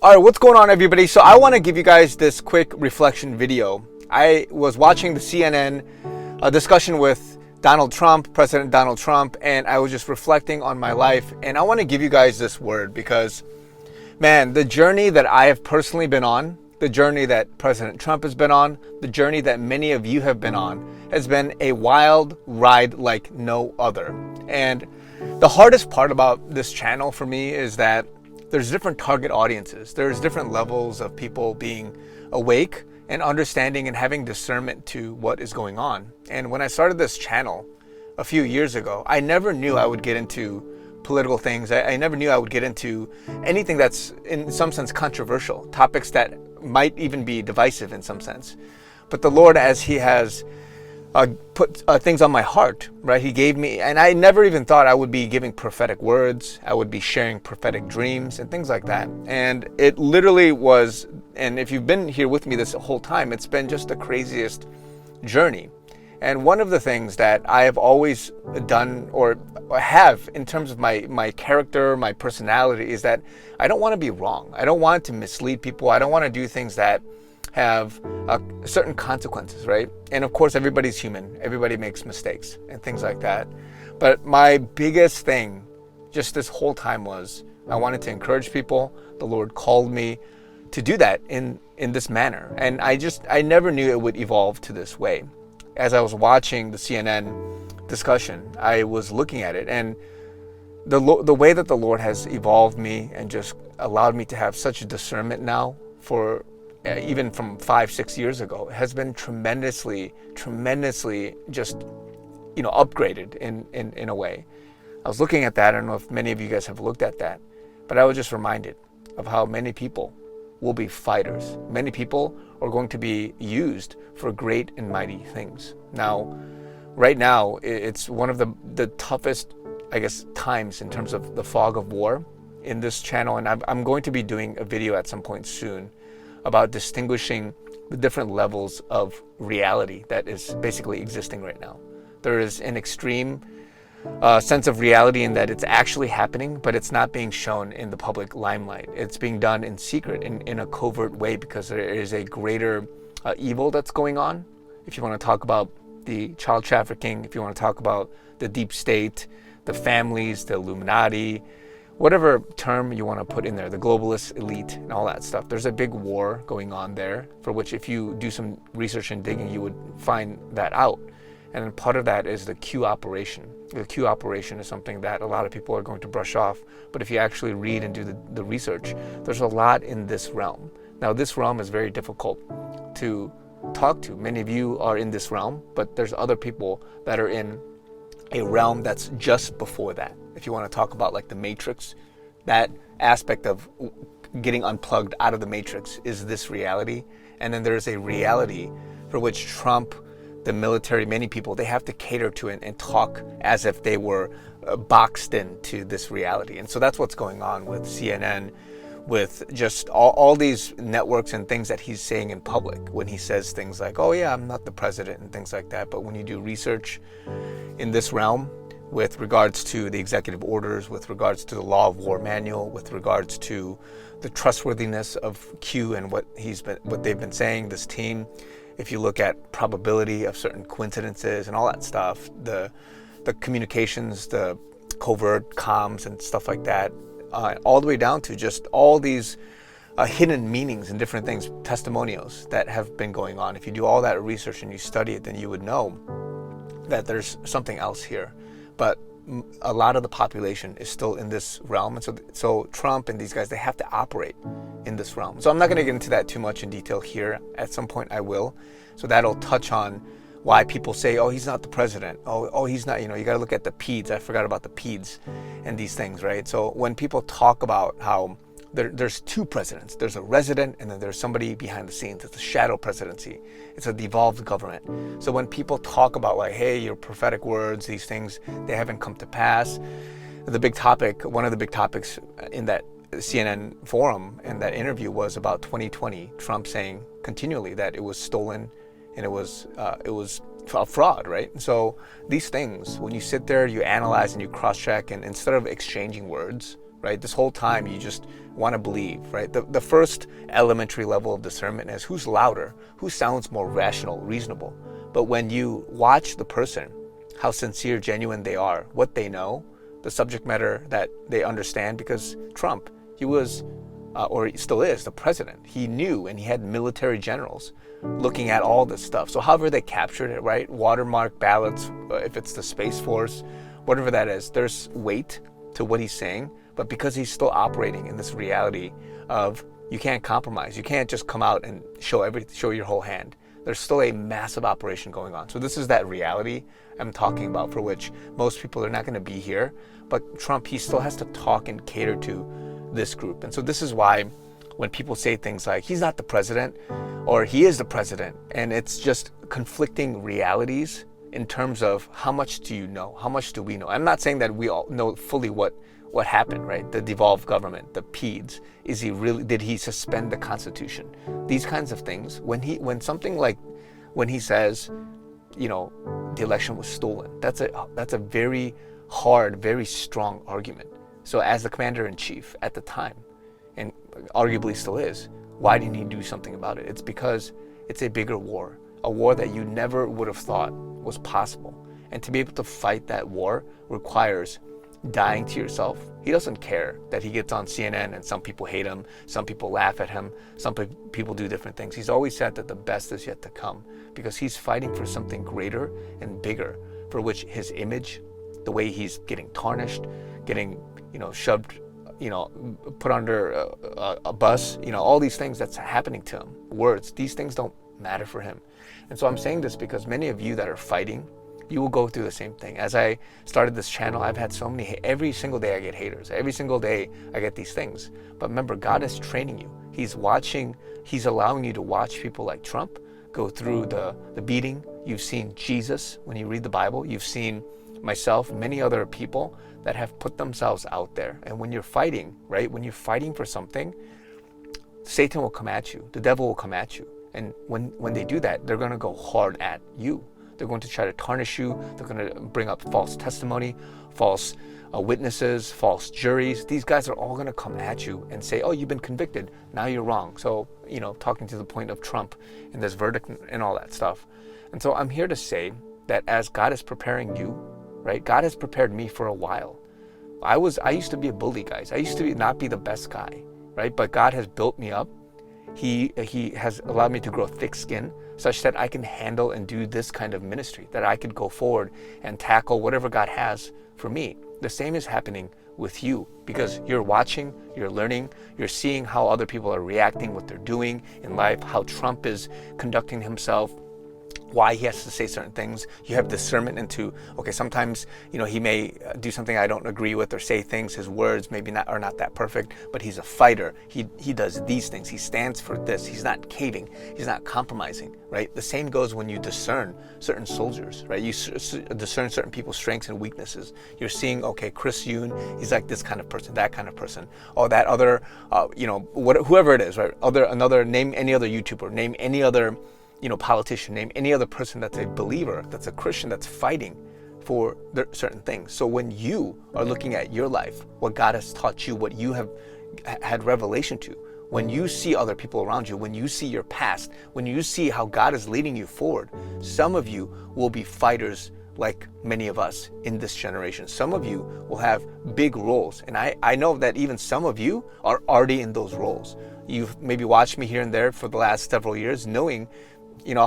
All right, what's going on, everybody? So I want to give you guys this quick reflection video. I was watching the CNN discussion with President Donald Trump, and I was just reflecting on my life. And I want to give you guys this word because, man, the journey that I have personally been on, the journey that President Trump has been on, the journey that many of you have been on, has been a wild ride like no other. And the hardest part about this channel for me is that there's different target audiences. There's different levels of people being awake and understanding and having discernment to what is going on. And when I started this channel a few years ago, I never knew I would get into political things. I never knew I would get into anything that's in some sense controversial, topics that might even be divisive in some sense. But the Lord, as He has put things on my heart, right? He gave me, and I never even thought I would be giving prophetic words. I would be sharing prophetic dreams and things like that. And it literally was, and if you've been here with me this whole time, it's been just the craziest journey. And one of the things that I have always done or have in terms of my character, my personality, is that I don't want to be wrong. I don't want to mislead people. I don't want to do things that have certain consequences, right? And of course, everybody's human. Everybody makes mistakes and things like that. But my biggest thing just this whole time was I wanted to encourage people. The Lord called me to do that in this manner. And I never knew it would evolve to this way. As I was watching the CNN discussion, I was looking at it, and the way that the Lord has evolved me and just allowed me to have such a discernment now for even from 5-6 years ago has been tremendously just, upgraded in a way. I was looking at that. I don't know if many of you guys have looked at that, but I was just reminded of how many people will be fighters. Many people are going to be used for great and mighty things. Now, right now, it's one of the toughest, I guess, times in terms of the fog of war in this channel. And I'm going to be doing a video at some point soon about distinguishing the different levels of reality that is basically existing right now. There is an extreme sense of reality in that it's actually happening, but it's not being shown in the public limelight. It's being done in secret, in a covert way, because there is a greater evil that's going on. If you want to talk about the child trafficking, if you want to talk about the deep state, the families, the Illuminati, whatever term you want to put in there, the globalist elite and all that stuff, there's a big war going on there, for which if you do some research and digging, you would find that out. And then part of that is the Q operation. The Q operation is something that a lot of people are going to brush off, but if you actually read and do the research, there's a lot in this realm. Now, this realm is very difficult to talk to. Many of you are in this realm, but there's other people that are in a realm that's just before that. If you want to talk about like the Matrix, that aspect of getting unplugged out of the Matrix is this reality. And then there's a reality for which Trump, the military, many people, they have to cater to it and talk as if they were boxed into this reality. And so that's what's going on with CNN, with just all these networks and things that he's saying in public when he says things like, oh yeah, I'm not the president and things like that. But when you do research in this realm, with regards to the executive orders, with regards to the law of war manual, with regards to the trustworthiness of Q and what they've been saying, this team, if you look at probability of certain coincidences and all that stuff, the communications, the covert comms and stuff like that, all the way down to just all these hidden meanings and different things, testimonials that have been going on. If you do all that research and you study it, then you would know that there's something else here. But a lot of the population is still in this realm. And so Trump and these guys, they have to operate in this realm. So I'm not going to get into that too much in detail here. At some point I will. So that'll touch on why people say, oh, he's not the president. Oh, he's not, you got to look at the PEDs. I forgot about the PEDs and these things, right? So when people talk about how there's two presidents, there's a resident and then there's somebody behind the scenes. It's a shadow presidency. It's a devolved government. So when people talk about like, hey, your prophetic words, these things, they haven't come to pass. One of the big topics in that CNN forum and that interview was about 2020, Trump saying continually that it was stolen and it was a fraud, right? So these things, when you sit there, you analyze and you cross-check, and instead of exchanging words, right? This whole time you just want to believe, right? The first elementary level of discernment is who's louder, who sounds more rational, reasonable. But when you watch the person, how sincere, genuine they are, what they know, the subject matter that they understand, because Trump, he was, or he still is, the president. He knew, and he had military generals looking at all this stuff. So however they captured it, right? Watermark ballots, if it's the Space Force, whatever that is, there's weight to what he's saying. But because he's still operating in this reality of you can't compromise, you can't just come out and show your whole hand. There's still a massive operation going on. So this is that reality I'm talking about, for which most people are not going to be here. But Trump, he still has to talk and cater to this group. And so this is why when people say things like he's not the president or he is the president, and it's just conflicting realities in terms of how much do you know? How much do we know? I'm not saying that we all know fully what happened, right? The devolved government, the PEDS. Did he suspend the Constitution? These kinds of things. When he says, the election was stolen, that's a very hard, very strong argument. So as the commander-in-chief at the time, and arguably still is, why didn't he do something about it? It's because it's a bigger war, a war that you never would have thought was possible. And to be able to fight that war requires dying to yourself. He doesn't care that he gets on CNN and some people hate him, some people laugh at him, some people do different things. He's always said that the best is yet to come, because he's fighting for something greater and bigger, for which his image, the way he's getting tarnished, getting shoved, put under a bus, all these things that's happening to him. Words, these things don't matter for him. And so I'm saying this because many of you that are fighting, you will go through the same thing. As I started this channel, I've had so many, every single day I get haters. Every single day I get these things. But remember, God is training you. He's allowing you to watch people like Trump go through the beating. You've seen Jesus when you read the Bible. You've seen myself, many other people that have put themselves out there. And when you're fighting, right? When you're fighting for something, Satan will come at you. The devil will come at you. And when they do that, they're going to go hard at you. They're going to try to tarnish you. They're going to bring up false testimony, false witnesses, false juries. These guys are all going to come at you and say, oh, you've been convicted. Now you're wrong. So, talking to the point of Trump and this verdict and all that stuff. And so I'm here to say that as God is preparing you, right? God has prepared me for a while. I used to be a bully, guys. I used to not be the best guy, right? But God has built me up. He has allowed me to grow thick skin such that I can handle and do this kind of ministry, that I could go forward and tackle whatever God has for me. The same is happening with you, because you're watching, you're learning, you're seeing how other people are reacting, what they're doing in life, how Trump is conducting himself, why he has to say certain things. You have discernment into, okay, sometimes, he may do something I don't agree with, or say things, his words maybe are not that perfect, but he's a fighter. He does these things. He stands for this. He's not caving. He's not compromising, right? The same goes when you discern certain soldiers, right? You discern certain people's strengths and weaknesses. You're seeing, okay, Chris Yoon, he's like this kind of person, that kind of person. Oh, that other, whoever it is, right? Name any other YouTuber, name any other politician, name any other person that's a believer, that's a Christian, that's fighting for certain things. So when you are looking at your life, what God has taught you, what you have had revelation to, when you see other people around you, when you see your past, when you see how God is leading you forward, some of you will be fighters like many of us in this generation. Some of you will have big roles. And I know that even some of you are already in those roles. You've maybe watched me here and there for the last several years, knowing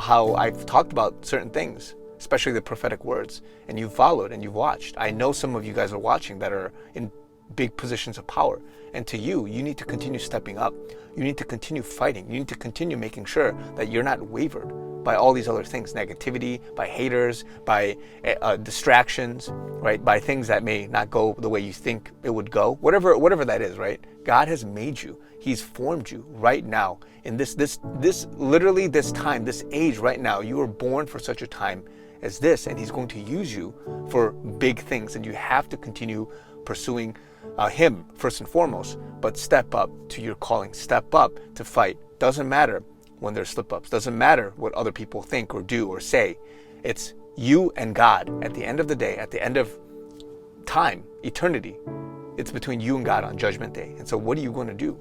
how I've talked about certain things, especially the prophetic words, and you've followed and you've watched. I know some of you guys are watching that are in big positions of power. And to you need to continue stepping up. You need to continue fighting. You need to continue making sure that you're not wavered by all these other things, negativity, by haters, by distractions, right? By things that may not go the way you think it would go, whatever that is, right? God has made you. He's formed you right now in this literally this time, this age right now. You were born for such a time as this, and he's going to use you for big things, and you have to continue pursuing him first and foremost, but step up to your calling, step up to fight. Doesn't matter when there's slip-ups, doesn't matter what other people think or do or say. It's you and God at the end of the day, at the end of time, eternity. It's between you and God on Judgment Day. And so what are you going to do?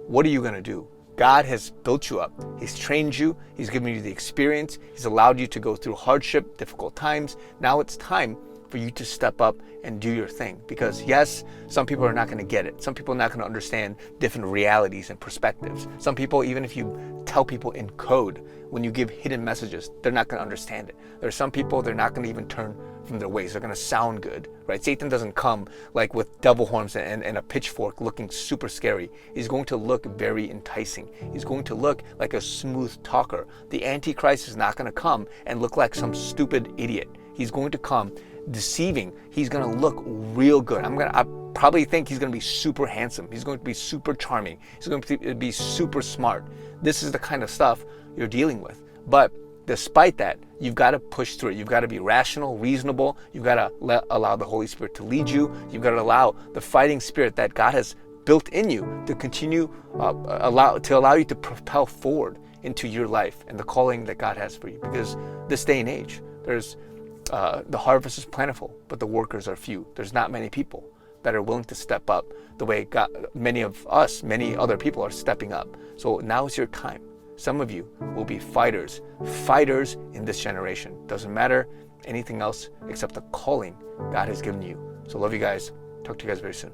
What are you going to do? God has built you up. He's trained you. He's given you the experience. He's allowed you to go through hardship, difficult times. Now it's time for you to step up and do your thing. Because yes, some people are not going to get it. Some people are not going to understand different realities and perspectives. Some people, even if you tell people in code, when you give hidden messages, they're not going to understand it. There are some people, they're not going to even turn from their ways. They're going to sound good, right? Satan doesn't come like with devil horns and a pitchfork looking super scary. He's going to look very enticing. He's going to look like a smooth talker. The Antichrist is not going to come and look like some stupid idiot. He's going to come deceiving. He's going to look real good. I probably think he's going to be super handsome. He's going to be super charming. He's going to be super smart. This is the kind of stuff you're dealing with. But despite that, you've got to push through it. You've got to be rational, reasonable. You've got to allow the Holy Spirit to lead you. You've got to allow the fighting spirit that God has built in you to continue, allow you to propel forward into your life and the calling that God has for you. Because this day and age, the harvest is plentiful, but the workers are few. There's not many people that are willing to step up the way many other people are stepping up. So now is your time. Some of you will be fighters in this generation. Doesn't matter anything else except the calling God has given you. So love you guys. Talk to you guys very soon.